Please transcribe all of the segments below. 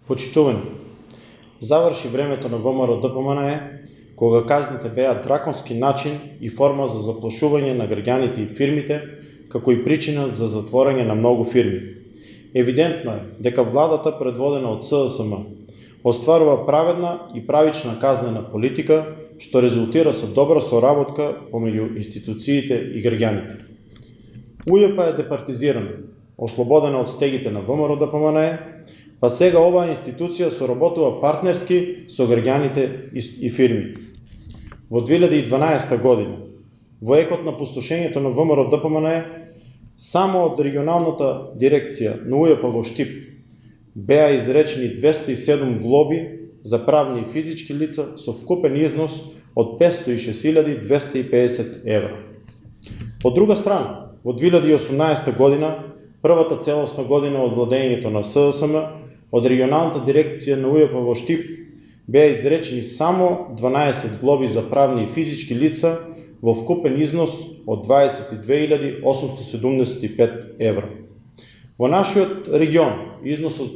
Почитувани, завърши времето на ВМРО ДПМНЕ, кога казните беа драконски начин и форма за заплашување на граѓаните и фирмите, како и причина за затворање на многу фирми. Евидентно е дека владата, предводена од СДСМ, остварува праведна и правична казнена политика, што резултира со добра соработка помеѓу институциите и граѓаните. УЈП е департизирана, ослободена од стегите на ВМРО ДПМНЕ, па сега оваа институција соработува партнерски со граѓаните и фирмите. Во 2012 година, во екот на пустошењето на ВМРО ДПМНЕ, само од регионалната дирекција на УЈП во Штип беа изречени 207 глоби за правни и физички лица со вкупен износ од 506.250 евра. По друга страна, во 2018 година, првата целосна година од владењето на СДСМ, од регионалната дирекција на УЈП во Штип беа изречени само 12 глоби за правни и физички лица во вкупен износ од 22.875 евра. Во нашиот регион износот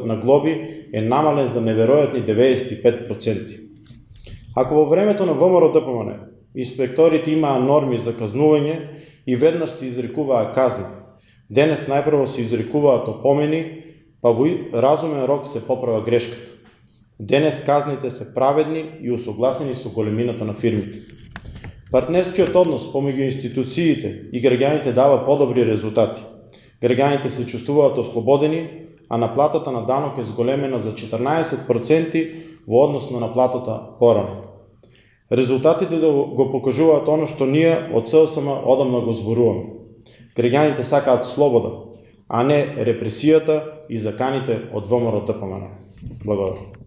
на глоби е намален за неверојатни 95%. Ако во времето на ВМРО ДПМНЕ инспекторите имаа норми за казнување и веднаш се изрекуваа казни, денес најпрво се изрекуваат опомени, па во разумен рок се поправа грешката. Денес казните се праведни и усогласени со големината на фирмите. Партнерскиот однос помеѓу институциите и граѓаните дава подобри резултати. Граѓаните се чувствуваат ослободени, а наплатата на данок е зголемена за 14% во однос на наплатата порано. Резултатите го покажуваат оно што ние од СДСМ одамна го зборуваме. Граѓаните сакаат слобода, а не репресијата и заканите од ВМРО ДПМНЕ. Благодарам.